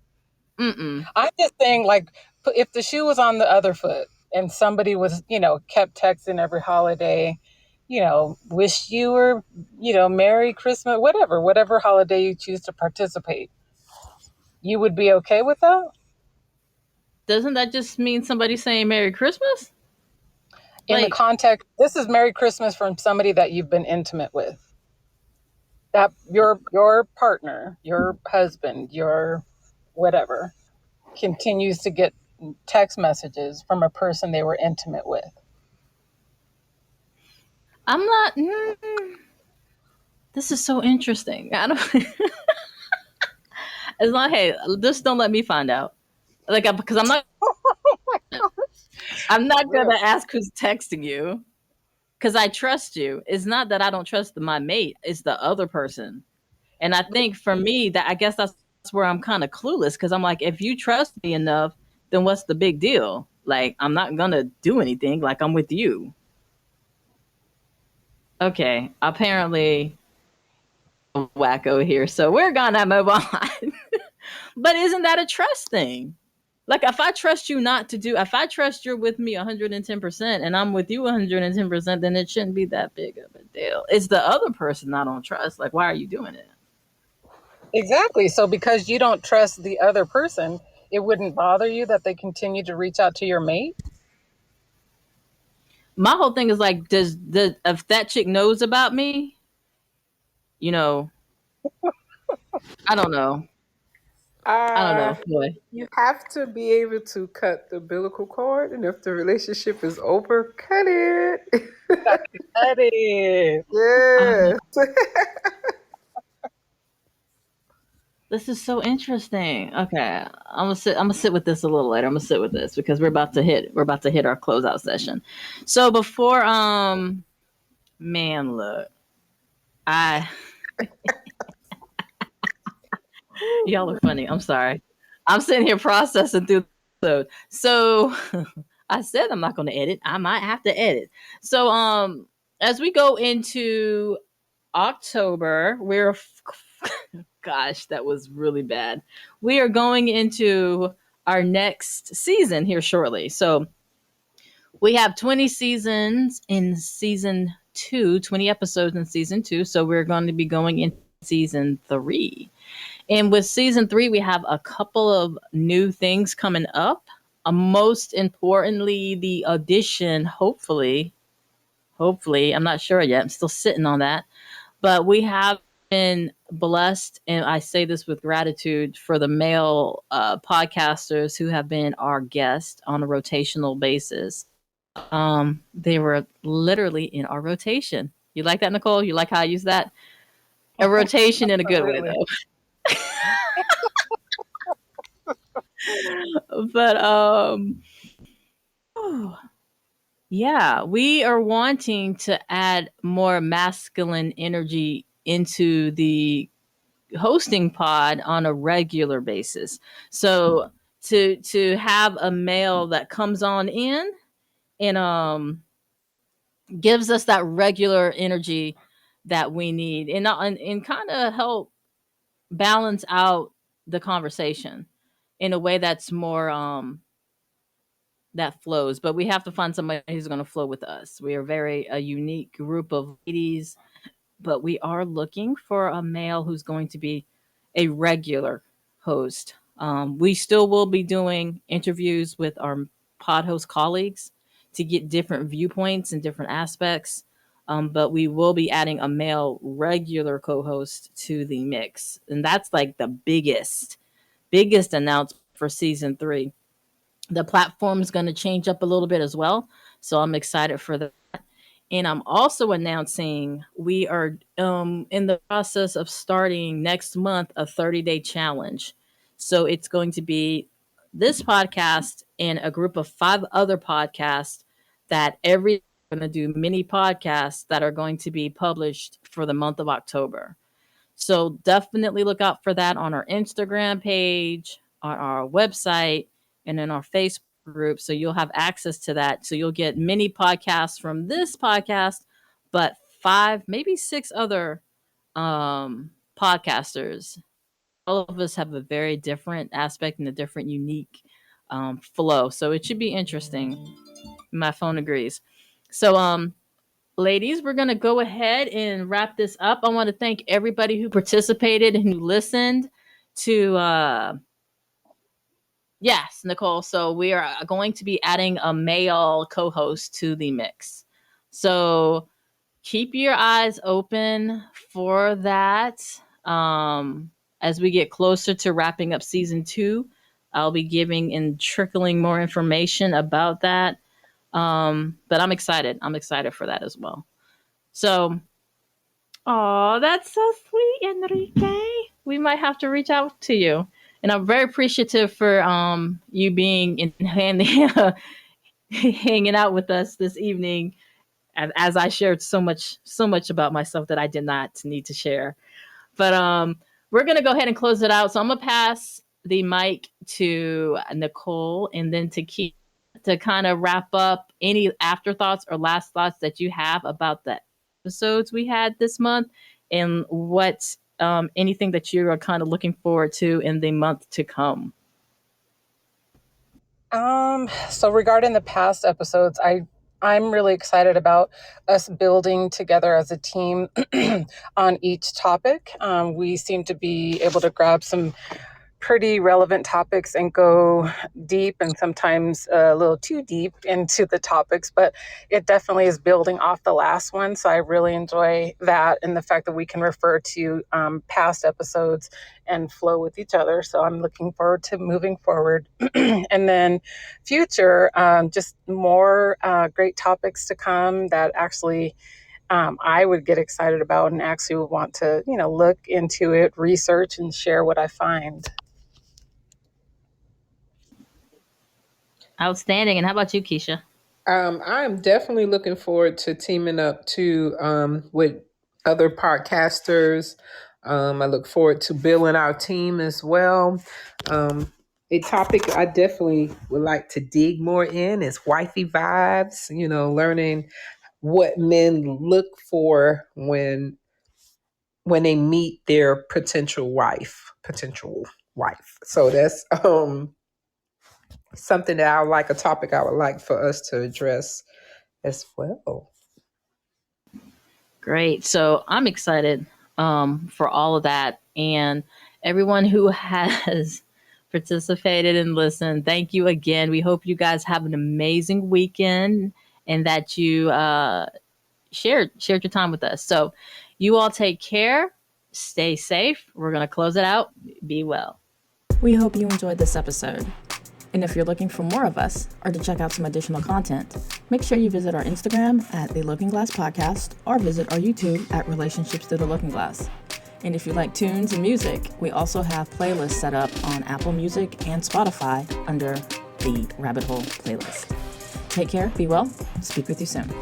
Mm-mm. I'm just saying, like, if the shoe was on the other foot and somebody was, kept texting every holiday, wish you were, Merry Christmas, whatever holiday you choose to participate, you would be okay with that? Doesn't that just mean somebody saying Merry Christmas? In the Like, context, this is Merry Christmas from somebody that you've been intimate with. That your partner, your husband, your whatever, continues to get text messages from a person they were intimate with. I'm not. This is so interesting. I don't. It's not. Hey, just don't let me find out. Like, because I'm not. I'm not Real. gonna ask who's texting you because I trust you. It's not that I don't trust my mate. It's the other person. And I think for me that I guess that's where I'm kind of clueless because I'm like, if you trust me enough, then what's the big deal? Like, I'm not gonna do anything. Like, I'm with you. Okay, apparently wacko here, so we're gonna move on. But isn't that a trust thing? Like, if I trust you not to do, if I trust you're with me 110% and I'm with you 110%, then it shouldn't be that big of a deal. It's the other person I don't trust. Like, why are you doing it? Exactly. So because you don't trust the other person, it wouldn't bother you that they continue to reach out to your mate? My whole thing is like, does the if that chick knows about me, you know, I don't know. I don't Uh, know, boy. you have to be able to cut the umbilical cord, and if the relationship is over, cut it. Got to cut it. Um, Yes. this is so interesting. Okay, I'm gonna sit with this a little later. I'm gonna sit with this because we're about to hit our closeout session. So before man, look, I y'all are funny. I'm sorry. I'm sitting here processing through the episode. So I said I'm not going to edit. I might have to edit. So as we go into October, gosh, that was really bad. We are going into our next season here shortly. So we have 20 seasons in season 2, 20 episodes in season 2. So we're going to be going into season 3. And with season 3, we have a couple of new things coming up. Most importantly, the audition, hopefully, I'm not sure yet. I'm still sitting on that. But we have been blessed, and I say this with gratitude for the male podcasters who have been our guests on a rotational basis. They were literally in our rotation. You like that, Nicole? You like how I use that? A rotation in a good way, Absolutely. though. But oh, yeah, we are wanting to add more masculine energy into the hosting pod on a regular basis. So to have a male that comes on in and gives us that regular energy that we need and kind of help balance out the conversation in a way that's more that flows, but we have to find somebody who's going to flow with us. We are very a unique group of ladies, but we are looking for a male who's going to be a regular host. We still will be doing interviews with our pod host colleagues to get different viewpoints and different aspects. But we will be adding a male regular co-host to the mix, and that's like the biggest announcement for season 3. The platform is going to change up a little bit as well. So I'm excited for that. And I'm also announcing we are in the process of starting next month a 30-day challenge. So it's going to be this podcast and a group of 5 other podcasts that every going to do mini podcasts that are going to be published for the month of October. So definitely look out for that on our Instagram page, on our website, and in our Facebook group. So you'll have access to that. So you'll get mini podcasts from this podcast, but 5, maybe 6 other podcasters. All of us have a very different aspect and a different, unique flow. So it should be interesting. My phone agrees. So ladies, we're going to go ahead and wrap this up. I want to thank everybody who participated and who listened to yes, Nicole. So we are going to be adding a male co-host to the mix. So keep your eyes open for that. As we get closer to wrapping up season 2, I'll be giving and trickling more information about that. But I'm excited. I'm excited for that as well. So, oh, that's so sweet, Enrique. We might have to reach out to you. And I'm very appreciative for you being in hanging out with us this evening, as I shared so much about myself that I did not need to share. But we're going to go ahead and close it out. So I'm going to pass the mic to Nicole and then to Keith to kind of wrap up any afterthoughts or last thoughts that you have about the episodes we had this month and what anything that you are kind of looking forward to in the month to come. So regarding the past episodes, I'm really excited about us building together as a team on each topic. We seem to be able to grab some pretty relevant topics and go deep and sometimes a little too deep into the topics, but it definitely is building off the last one. So I really enjoy that and the fact that we can refer to past episodes and flow with each other. So I'm looking forward to moving forward. And then future, just more great topics to come that actually I would get excited about and actually would want to, look into it, research, and share what I find. Outstanding. And how about you, Keisha? I'm definitely looking forward to teaming up with other podcasters. I look forward to building our team as well. A topic I definitely would like to dig more in is wifey vibes, learning what men look for when they meet their potential wife. So that's something that a topic I would like for us to address as well. Great. So I'm excited for all of that. And everyone who has participated and listened, thank you again. We hope you guys have an amazing weekend and that you shared your time with us. So you all take care. Stay safe. We're going to close it out. Be well. We hope you enjoyed this episode. And if you're looking for more of us or to check out some additional content, make sure you visit our Instagram at The Looking Glass Podcast or visit our YouTube at Relationships Through the Looking Glass. And if you like tunes and music, we also have playlists set up on Apple Music and Spotify under the Rabbit Hole playlist. Take care, be well, speak with you soon.